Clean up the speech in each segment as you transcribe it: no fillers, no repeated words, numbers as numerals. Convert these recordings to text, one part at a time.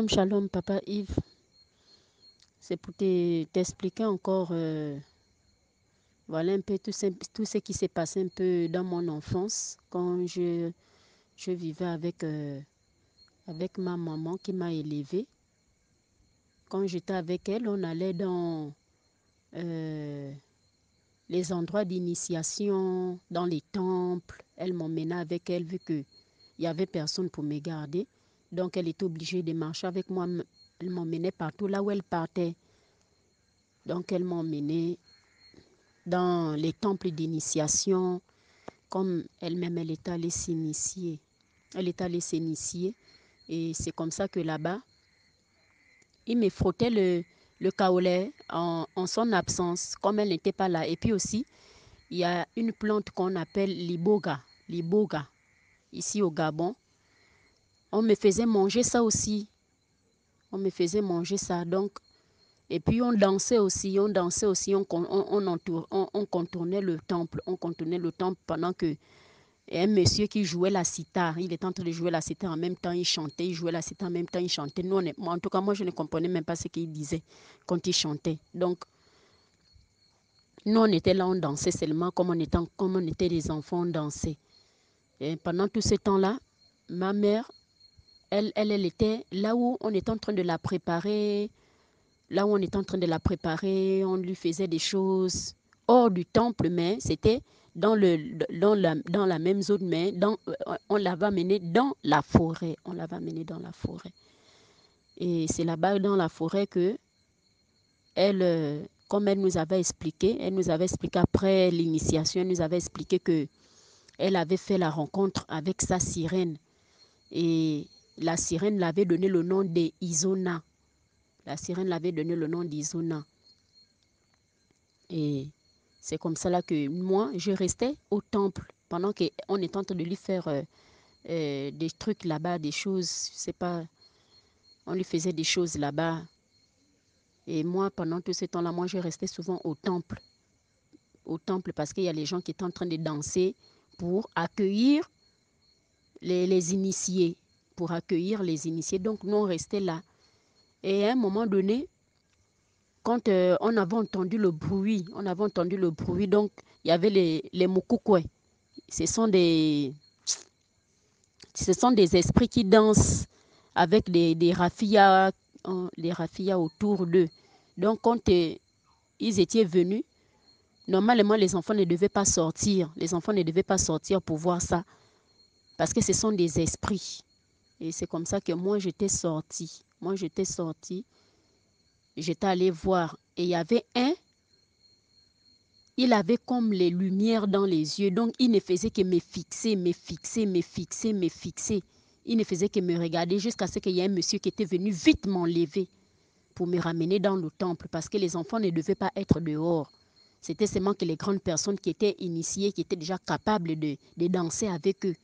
Shalom, Papa Yves. C'est pour t'expliquer encore, voilà un peu tout ce qui s'est passé un peu dans mon enfance quand je vivais avec ma maman qui m'a élevée. Quand j'étais avec elle, on allait dans les endroits d'initiation, dans les temples. Elle m'emmenait avec elle vu qu'il n'y avait personne pour me garder. Donc, elle était obligée de marcher avec moi. Elle m'emmenait partout là où elle partait. Donc, elle m'emmenait dans les temples d'initiation, comme elle-même, elle est allée s'initier. Elle est allée s'initier. Et c'est comme ça que là-bas, il me frottait le kaolé en son absence, comme elle n'était pas là. Et puis aussi, il y a une plante qu'on appelle l'iboga, ici au Gabon. On me faisait manger ça aussi. On me faisait manger ça. Donc, et puis on dansait aussi, on contournait le temple. On contournait le temple pendant que un monsieur qui jouait la sitar, il était en train de jouer la sitar en même temps, il chantait, il jouait la sitar en même temps, il chantait. Nous, en tout cas, moi, je ne comprenais même pas ce qu'il disait quand il chantait. Donc, nous, on était là, on dansait seulement comme on était des enfants, on dansait. Et pendant tout ce temps-là, ma mère, elle était là où on était en train de la préparer. Là où on était en train de la préparer, on lui faisait des choses hors du temple, mais c'était dans la même zone, mais on l'avait amenée dans la forêt. On l'avait amenée dans la forêt. Et c'est là-bas, dans la forêt, que elle, comme elle nous avait expliqué après l'initiation, elle nous avait expliqué que elle avait fait la rencontre avec sa sirène. Et la sirène l'avait donné le nom d'Izona. La sirène l'avait donné le nom d'Izona. Et c'est comme ça là que moi, je restais au temple pendant qu'on était en train de lui faire des trucs là-bas, des choses, je sais pas, on lui faisait des choses là-bas. Et moi, pendant tout ce temps-là, moi, je restais souvent au temple parce qu'il y a les gens qui étaient en train de danser pour accueillir les initiés, Donc, nous, on restait là. Et à un moment donné, quand on avait entendu le bruit, donc il y avait les mukukwe. Ce sont des esprits qui dansent avec des rafias, autour d'eux. Donc, quand ils étaient venus, normalement, les enfants ne devaient pas sortir. Les enfants ne devaient pas sortir pour voir ça, parce que ce sont des esprits. Et c'est comme ça que moi, j'étais sortie. J'étais allée voir. Et il y avait il avait comme les lumières dans les yeux. Donc, il ne faisait que me fixer. Il ne faisait que me regarder jusqu'à ce qu'il y ait un monsieur qui était venu vite m'enlever pour me ramener dans le temple parce que les enfants ne devaient pas être dehors. C'était seulement que les grandes personnes qui étaient initiées, qui étaient déjà capables de danser avec eux,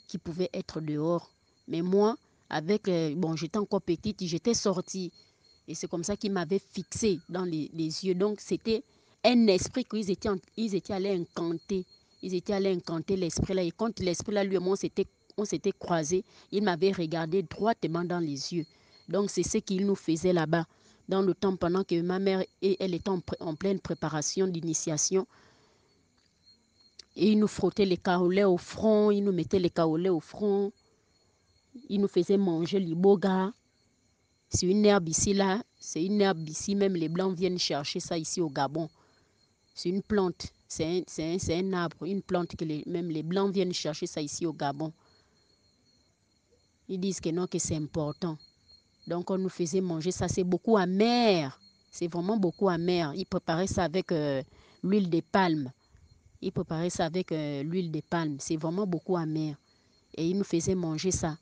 qui pouvaient être dehors. Mais moi, j'étais encore petite, j'étais sortie. Et c'est comme ça qu'ils m'avaient fixé dans les yeux. Donc, c'était un esprit qu'ils étaient allés incanter. Ils étaient allés incanter l'esprit-là. Et quand l'esprit-là, lui et moi, on s'était croisés, il m'avait regardé droitement dans les yeux. Donc, c'est ce qu'il nous faisait là-bas, dans le temps, pendant que ma mère, elle était en pleine préparation d'initiation. Et il nous frottait les kaolés au front, il nous mettait les kaolés au front. Il nous faisait manger l'iboga. C'est une herbe ici, là. C'est une herbe ici. Même les Blancs viennent chercher ça ici au Gabon. C'est une plante. C'est un arbre, une plante que même les Blancs viennent chercher ça ici au Gabon. Ils disent que non, que c'est important. Donc, on nous faisait manger ça. C'est beaucoup amer. C'est vraiment beaucoup amer. Ils préparaient ça avec l'huile de palme. C'est vraiment beaucoup amer. Et ils nous faisaient manger ça.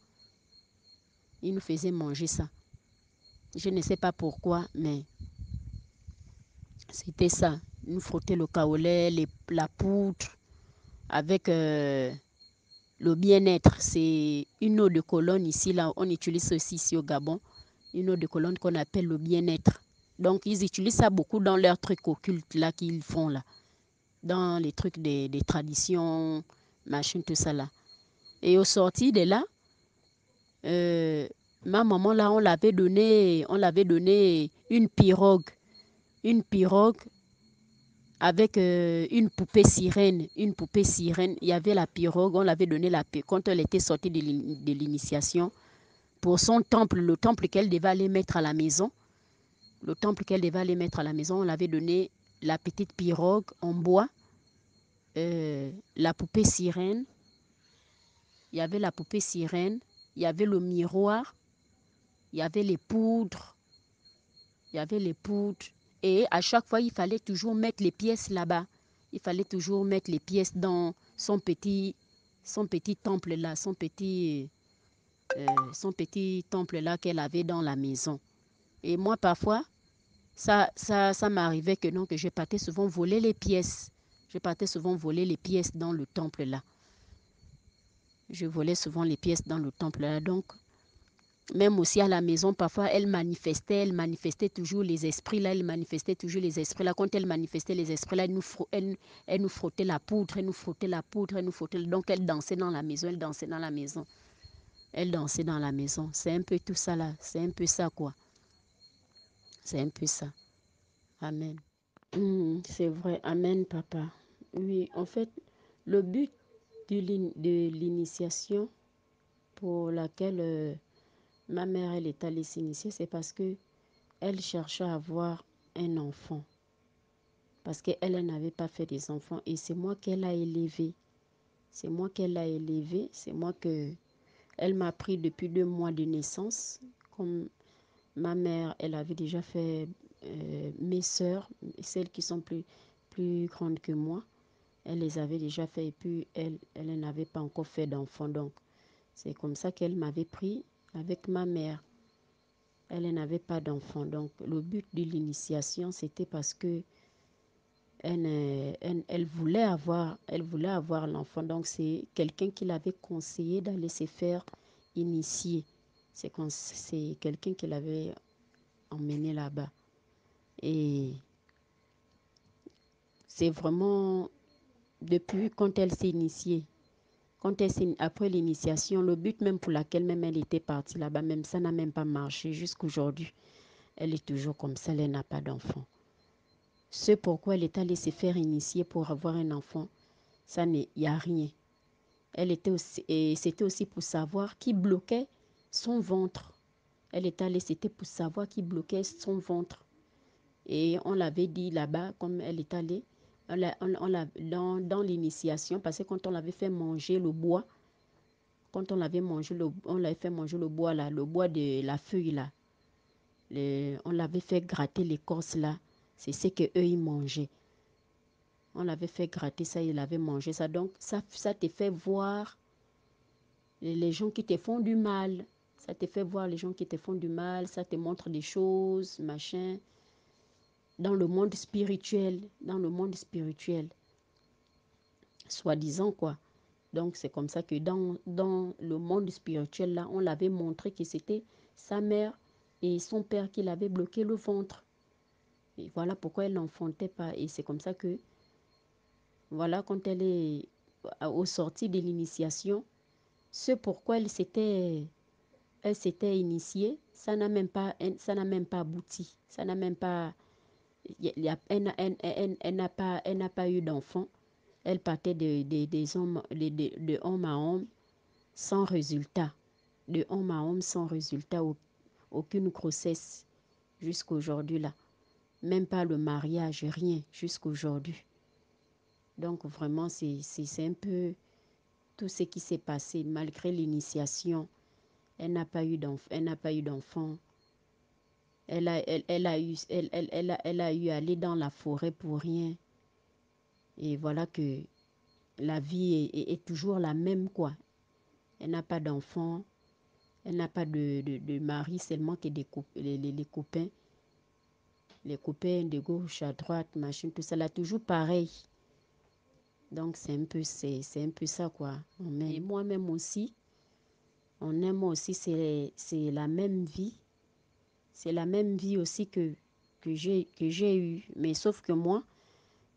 Je ne sais pas pourquoi, mais c'était ça. Ils nous frottaient le kaolé, la poudre, avec le bien-être. C'est une eau de colonne ici, là. On utilise aussi ici au Gabon. Une eau de colonne qu'on appelle le bien-être. Donc, ils utilisent ça beaucoup dans leurs trucs occultes, là, qu'ils font, là. Dans les trucs des traditions, machin, tout ça, là. Et au sorti de là, Ma maman, là, on l'avait donné une pirogue. Une pirogue avec une poupée sirène. Une poupée sirène. Il y avait la pirogue, on l'avait donné quand elle était sortie de l'initiation. Pour son temple, le temple qu'elle devait aller mettre à la maison. Le temple qu'elle devait aller mettre à la maison, on l'avait donné la petite pirogue en bois. La poupée sirène. Il y avait la poupée sirène. Il y avait le miroir. Il y avait les poudres. Il y avait les poudres. Et à chaque fois, il fallait toujours mettre les pièces là-bas. Il fallait toujours mettre les pièces dans son petit temple là, son petit temple là qu'elle avait dans la maison. Et moi, parfois, ça m'arrivait que non, que je partais souvent voler les pièces. Je partais souvent voler les pièces dans le temple là. Je volais souvent les pièces dans le temple là. Donc, même aussi à la maison, parfois, elle manifestait toujours les esprits là, elle manifestait toujours les esprits là. Quand elle manifestait les esprits là, elle nous frottait la poudre, elle nous frottait la poudre, elle nous frottait. Donc, elle dansait dans la maison, elle dansait dans la maison. Elle dansait dans la maison. C'est un peu tout ça là, c'est un peu ça quoi. C'est un peu ça. Amen. C'est vrai, amen papa. Oui, en fait, le but de l'initiation pour laquelle ma mère elle est allée s'initier, c'est parce que elle cherchait à avoir un enfant. Parce qu'elle n'avait pas fait des enfants. Et c'est moi qu'elle a élevé. C'est moi qu'elle a élevé. C'est moi que... Elle m'a pris depuis 2 mois de naissance. Comme ma mère, elle avait déjà fait mes sœurs, celles qui sont plus grandes que moi. Elle les avait déjà fait et puis elle n'avait pas encore fait d'enfant. Donc, c'est comme ça qu'elle m'avait pris avec ma mère. Elle n'avait pas d'enfant. Donc, le but de l'initiation, c'était parce que elle voulait avoir l'enfant. Donc, c'est quelqu'un qui l'avait conseillé d'aller se faire initier. C'est quelqu'un qui l'avait emmené là-bas. Et c'est vraiment depuis quand elle s'est initiée. Après l'initiation, le but même pour laquelle même elle était partie là-bas, même ça n'a même pas marché jusqu'aujourd'hui. Elle est toujours comme ça, elle n'a pas d'enfant. Ce pourquoi elle est allée se faire initier pour avoir un enfant, ça il n'y a rien. C'était aussi pour savoir qui bloquait son ventre. Elle est allée, c'était pour savoir qui bloquait son ventre. Et on l'avait dit là-bas, comme elle est allée, dans l'initiation, parce que quand on l'avait fait manger le bois, quand on l'avait fait manger le bois là, le bois de la feuille là, on l'avait fait gratter l'écorce là, c'est ce qu'eux ils mangeaient. On l'avait fait gratter ça, ils avaient mangé ça. Donc ça te fait voir les gens qui te font du mal. Ça te fait voir les gens qui te font du mal, ça te montre des choses, machin. Dans le monde spirituel, soi-disant quoi. Donc c'est comme ça que dans le monde spirituel là, on l'avait montré que c'était sa mère et son père qui l'avaient bloqué le ventre. Et voilà pourquoi elle n'enfantait pas. Et c'est comme ça que, voilà, quand elle est au sorti de l'initiation, ce pourquoi elle s'était initiée, ça n'a même pas abouti. Ça n'a même pas, elle n'a pas eu d'enfant. Elle partait des hommes, de homme à homme sans résultat. De homme à homme sans résultat, aucune grossesse jusqu'à aujourd'hui là. Même pas le mariage, rien jusqu'à aujourd'hui. Donc vraiment, c'est un peu tout ce qui s'est passé malgré l'initiation. Elle n'a pas eu d'enfant. Elle a eu à aller dans la forêt pour rien. Et voilà que la vie est toujours la même, quoi. Elle n'a pas d'enfant. Elle n'a pas de mari, seulement que les copains. Les copains de gauche à droite, machin, tout ça. Là, toujours pareil. Donc, c'est un peu ça, quoi. Et moi-même aussi, c'est la même vie. C'est la même vie aussi que j'ai eu. Mais sauf que moi,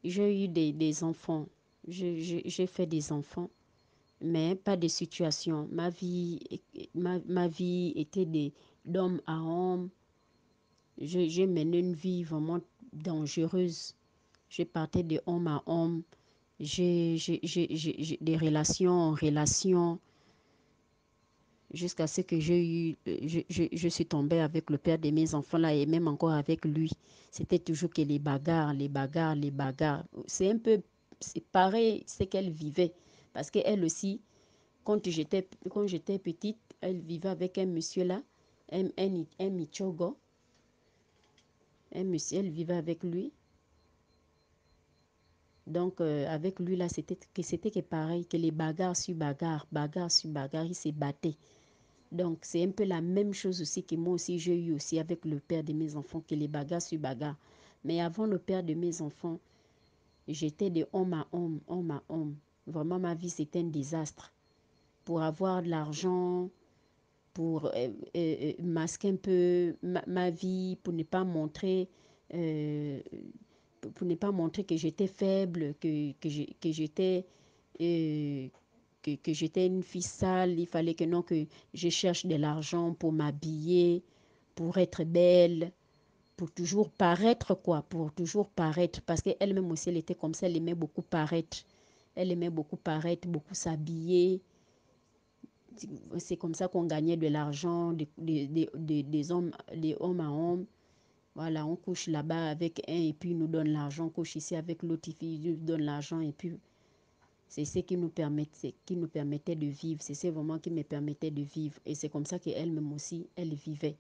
j'ai eu des enfants. J'ai fait des enfants. mais pas de situation. Ma vie était d'homme à homme. J'ai mené une vie vraiment dangereuse. Je partais de homme à homme. J'ai des relations en relation jusqu'à ce que je suis tombée avec le père de mes enfants là et même encore avec lui. C'était toujours que les bagarres, les bagarres, les bagarres. C'est pareil ce qu'elle vivait. Parce qu'elle aussi, quand j'étais petite, elle vivait avec un monsieur là, un Michogo. Un monsieur, elle vivait avec lui. Donc, avec lui, là, c'était que pareil, que les bagarres sur bagarres, bagarres sur bagarres, ils se battaient. Donc, c'est un peu la même chose aussi que moi aussi, j'ai eu aussi avec le père de mes enfants, que les bagarres sur bagarres. Mais avant le père de mes enfants, j'étais de homme à homme, homme à homme. Vraiment, ma vie, c'était un désastre. Pour avoir de l'argent, pour masquer un peu ma vie, pour ne pas montrer... pour ne pas montrer que j'étais faible, que j'étais que j'étais une fille sale. Il fallait que non, que je cherche de l'argent pour m'habiller, pour être belle, pour toujours paraître quoi, pour toujours paraître. Parce qu'elle-même aussi, elle était comme ça, elle aimait beaucoup paraître. Elle aimait beaucoup paraître, beaucoup s'habiller. C'est comme ça qu'on gagnait de l'argent, des hommes à hommes. Voilà, on couche là-bas avec un et puis il nous donne l'argent. On couche ici avec l'autre fille, il nous donne l'argent et puis c'est ce qui nous permettait de vivre. C'est vraiment qui me permettait de vivre. Et c'est comme ça qu'elle-même aussi, elle vivait.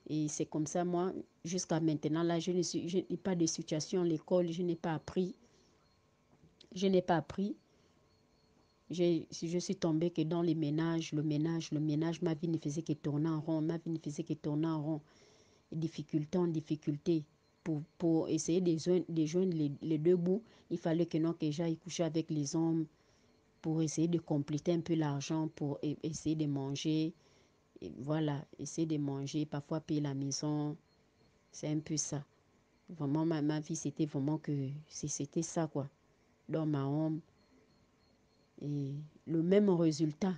Et c'est comme ça, moi, jusqu'à maintenant, là, je n'ai pas de situation à l'école, je n'ai pas appris. Je n'ai pas appris. Je suis tombée que dans les ménages, le ménage, ma vie ne faisait que tourner en rond. Ma vie ne faisait que tourner en rond. Difficulté en difficulté. Pour essayer de joindre les deux bouts, il fallait que non, que j'aille coucher avec les hommes pour essayer de compléter un peu l'argent, pour essayer de manger. Et voilà, essayer de manger, parfois payer la maison. C'est un peu ça. Vraiment, ma vie, c'était vraiment que c'était ça, quoi. D'homme à homme. Et le même résultat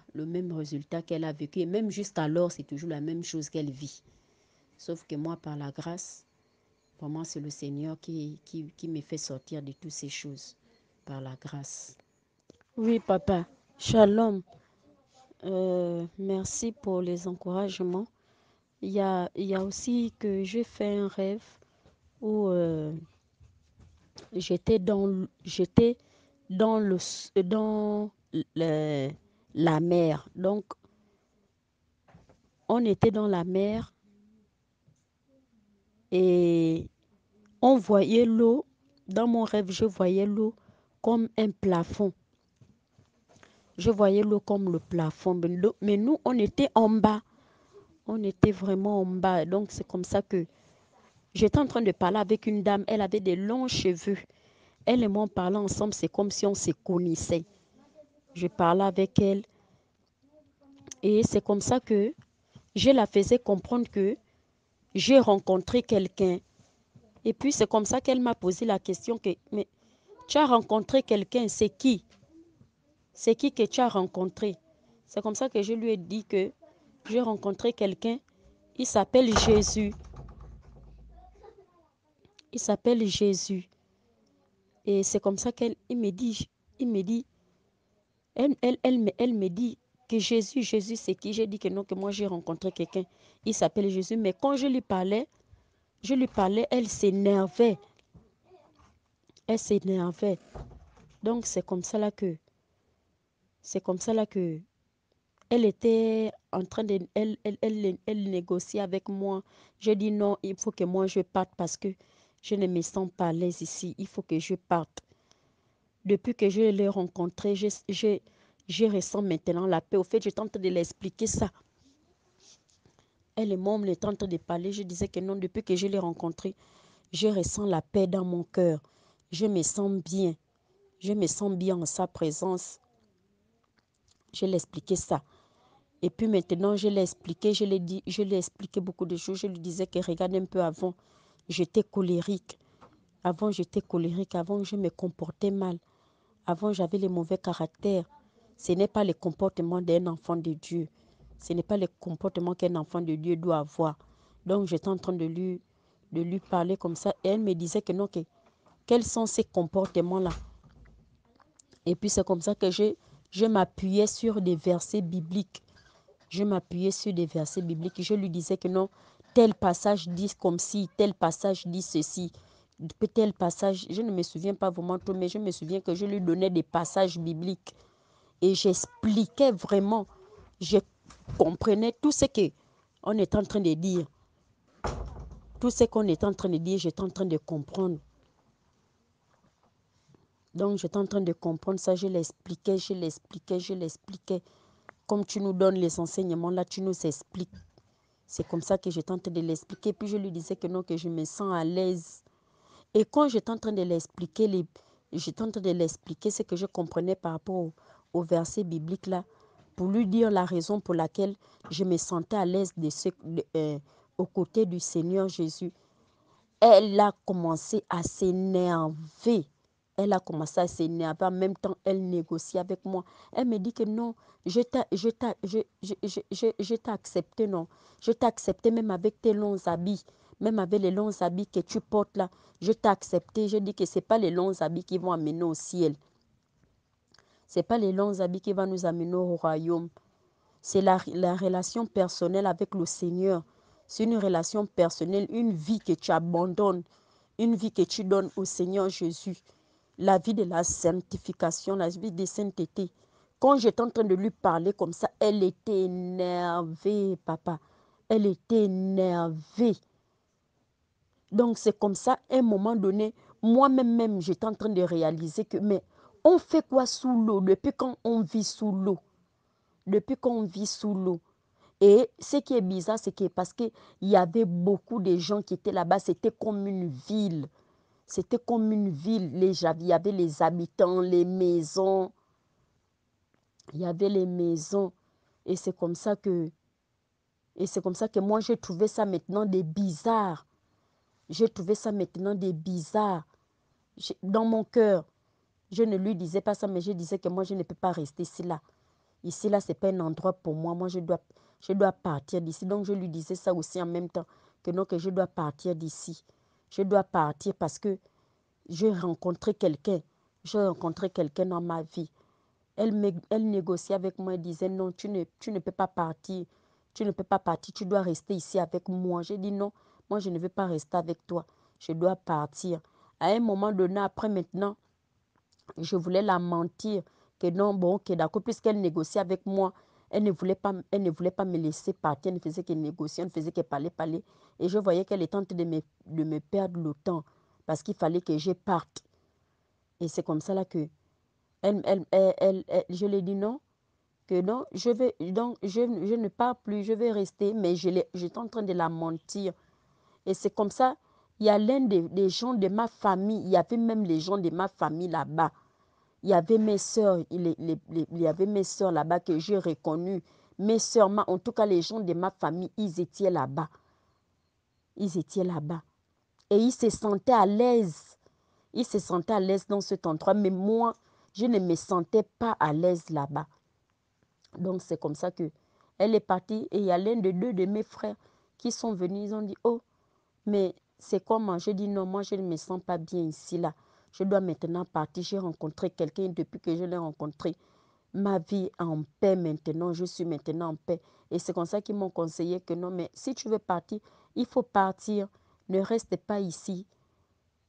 qu'elle a vécu. Et même jusqu'alors, c'est toujours la même chose qu'elle vit. Sauf que moi, par la grâce, vraiment, c'est le Seigneur qui me fait sortir de toutes ces choses, par la grâce. Oui, papa. Shalom. Merci pour les encouragements. Il y a aussi que j'ai fait un rêve où j'étais dans la mer. Donc, on était dans la mer et on voyait l'eau. Dans mon rêve, je voyais l'eau comme un plafond. Je voyais l'eau comme le plafond. Mais nous, on était en bas. On était vraiment en bas. Donc, c'est comme ça que j'étais en train de parler avec une dame. Elle avait des longs cheveux. Elle et moi, on parlait ensemble. C'est comme si on se connaissait. Je parlais avec elle. Et c'est comme ça que je la faisais comprendre que j'ai rencontré quelqu'un. Et puis, c'est comme ça qu'elle m'a posé la question que, mais tu as rencontré quelqu'un, c'est qui? C'est qui que tu as rencontré? C'est comme ça que je lui ai dit que j'ai rencontré quelqu'un. Il s'appelle Jésus. Il s'appelle Jésus. Et c'est comme ça il me dit, elle me dit que Jésus c'est qui? J'ai dit que non, que moi j'ai rencontré quelqu'un. Il s'appelle Jésus. Mais quand je lui parlais, elle s'énervait. Elle s'énervait. Donc c'est comme ça là que elle était en train de, elle négociait avec moi. J'ai dit non, il faut que moi je parte parce que je ne me sens pas à l'aise ici. Il faut que je parte. Depuis que je l'ai rencontré, je ressens maintenant la paix. Au fait, je tente de l'expliquer ça. Elle et moi, on est en train de parler. Je disais que non, depuis que je l'ai rencontré, je ressens la paix dans mon cœur. Je me sens bien. Je me sens bien en sa présence. Je l'ai expliqué ça. Et puis maintenant, je l'ai expliqué, je l'ai expliqué beaucoup de choses. Je lui disais que regarde un peu avant, j'étais colérique. Avant, je me comportais mal. Avant, j'avais les mauvais caractères. Ce n'est pas le comportement d'un enfant de Dieu. Ce n'est pas le comportement qu'un enfant de Dieu doit avoir. Donc, j'étais en train de lui parler comme ça. Et elle me disait que non, quels sont ces comportements-là? Et puis, c'est comme ça que je m'appuyais sur des versets bibliques. Je m'appuyais sur des versets bibliques. Je lui disais que non, tel passage dit comme ci, tel passage dit ceci, tel passage, je ne me souviens pas vraiment tout, mais je me souviens que je lui donnais des passages bibliques. Et j'expliquais vraiment, je comprenais tout ce qu'on est en train de dire. Tout ce qu'on est en train de dire, j'étais en train de comprendre. Donc, j'étais en train de comprendre ça, je l'expliquais. Comme tu nous donnes les enseignements, là, tu nous expliques. C'est comme ça que j'étais en train de l'expliquer. Puis je lui disais que non, que je me sens à l'aise. Et quand j'étais en train de l'expliquer, ce que je comprenais par rapport au verset biblique là, pour lui dire la raison pour laquelle je me sentais à l'aise aux côtés du Seigneur Jésus. Elle a commencé à s'énerver. Elle a commencé à s'énerver. En même temps, elle négocie avec moi. Elle me dit que non, je t'ai accepté, non. Je t'ai accepté même avec tes longs habits. Même avec les longs habits que tu portes là. Je t'ai accepté. Je dis que ce n'est pas les longs habits qui vont amener au ciel. Ce n'est pas les longs habits qui vont nous amener au royaume. C'est la relation personnelle avec le Seigneur. C'est une relation personnelle, une vie que tu abandonnes, une vie que tu donnes au Seigneur Jésus. La vie de la sanctification, la vie de sainteté. Quand j'étais en train de lui parler comme ça, elle était énervée, papa. Elle était énervée. Donc c'est comme ça, à un moment donné, moi-même, j'étais en train de réaliser que, mais on fait quoi sous l'eau depuis quand on vit sous l'eau? Depuis qu'on vit sous l'eau. Et ce qui est bizarre, c'est que parce qu'il y avait beaucoup de gens qui étaient là-bas, c'était comme une ville. C'était comme une ville. Il y avait les habitants, les maisons. Il y avait les maisons. Et c'est comme ça que moi, j'ai trouvé ça maintenant des bizarres. J'ai trouvé ça maintenant des bizarres. Dans mon cœur, je ne lui disais pas ça, mais je disais que moi, je ne peux pas rester ici, là. Ici, là, ce n'est pas un endroit pour moi. Moi, je dois partir d'ici. Donc, je lui disais ça aussi en même temps. Que non, que je dois partir d'ici. Je dois partir parce que j'ai rencontré quelqu'un. J'ai rencontré quelqu'un dans ma vie. Elle négociait avec moi. Elle disait non, tu ne peux pas partir. Tu ne peux pas partir. Tu dois rester ici avec moi. J'ai dit non, moi, je ne veux pas rester avec toi. Je dois partir. À un moment donné, après maintenant, je voulais la mentir, que non, bon, ok, d'accord, puisqu'elle négociait avec moi, elle ne voulait pas me laisser partir, elle ne faisait que négocier, elle ne faisait que parler. Et je voyais qu'elle était en train de me perdre le temps, parce qu'il fallait que je parte. Et c'est comme ça là que je lui ai dit non, que non, je ne pars plus, je vais rester, mais j'étais en train de la mentir. Et c'est comme ça, il y a l'un des gens de ma famille, il y avait même les gens de ma famille là-bas. Il y avait mes soeurs, il y avait mes soeurs là-bas que j'ai reconnues. Mes soeurs, en tout cas les gens de ma famille, ils étaient là-bas. Ils étaient là-bas. Et ils se sentaient à l'aise. Ils se sentaient à l'aise dans cet endroit. Mais moi, je ne me sentais pas à l'aise là-bas. Donc c'est comme ça que elle est partie. Et il y a l'un de deux de mes frères qui sont venus. Ils ont dit, oh, mais c'est comment? J'ai dit non, moi je ne me sens pas bien ici, là. Je dois maintenant partir. J'ai rencontré quelqu'un depuis que je l'ai rencontré. Ma vie est en paix maintenant. Je suis maintenant en paix. Et c'est comme ça qu'ils m'ont conseillé que non, mais si tu veux partir, il faut partir. Ne reste pas ici.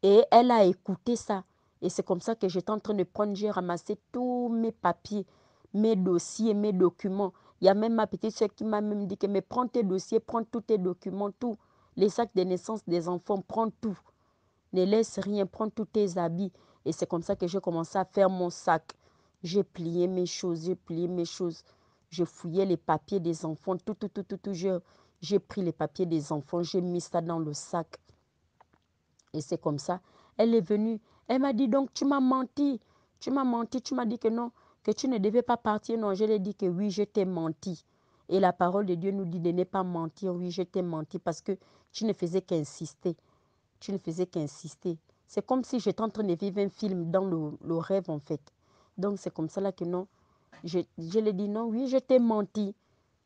Et elle a écouté ça. Et c'est comme ça que j'étais en train de prendre, j'ai ramassé tous mes papiers, mes dossiers, mes documents. Il y a même ma petite soeur qui m'a même dit que mais prends tes dossiers, prends tous tes documents, tout. Les sacs de naissance des enfants, prends tout. Ne laisse rien, prends tous tes habits. Et c'est comme ça que j'ai commencé à faire mon sac. J'ai plié mes choses, j'ai plié mes choses. Je fouillais les papiers des enfants, tout. J'ai pris les papiers des enfants, j'ai mis ça dans le sac. Et c'est comme ça. Elle est venue. Elle m'a dit, donc tu m'as menti. Tu m'as menti. Tu m'as dit que non, que tu ne devais pas partir. Non, je lui ai dit que oui, je t'ai menti. Et la parole de Dieu nous dit de ne pas mentir. Oui, je t'ai menti parce que tu ne faisais qu'insister. Tu ne faisais qu'insister. C'est comme si j'étais en train de vivre un film dans le rêve, en fait. Donc, c'est comme ça là que non. Je lui ai dit non, oui, je t'ai menti.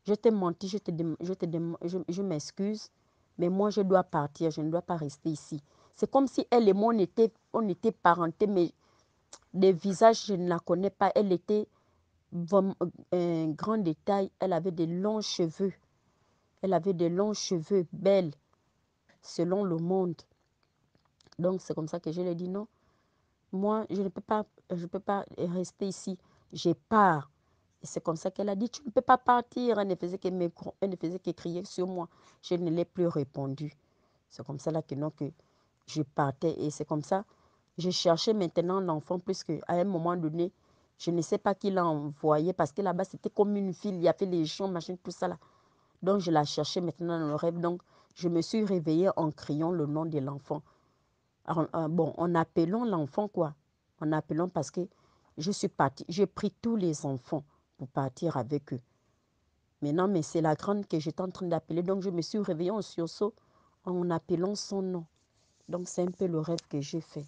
Je t'ai menti, je m'excuse. Mais moi, je dois partir, je ne dois pas rester ici. C'est comme si elle et moi, on était parentés, mais des visages, je ne la connais pas. Elle était un grand détail. Elle avait des longs cheveux. Elle avait des longs cheveux, belles, selon le monde. Donc, c'est comme ça que je lui ai dit non. Moi, je ne peux pas rester ici. Je pars. Et c'est comme ça qu'elle a dit, tu ne peux pas partir. Elle ne faisait que crier sur moi. Je ne l'ai plus répondu. C'est comme ça là que, non, que je partais. Et c'est comme ça, je cherchais maintenant l'enfant, puisque à un moment donné, je ne sais pas qui l'a envoyé, parce que là-bas, c'était comme une file, il y avait les champs, machin, tout ça là. Donc, je la cherchais maintenant dans le rêve. Donc, je me suis réveillée en criant le nom de l'enfant. Bon, en appelant l'enfant, quoi. En appelant parce que je suis partie. J'ai pris tous les enfants pour partir avec eux. Maintenant, mais c'est la grande que j'étais en train d'appeler. Donc, je me suis réveillée en sursaut en appelant son nom. Donc, c'est un peu le rêve que j'ai fait.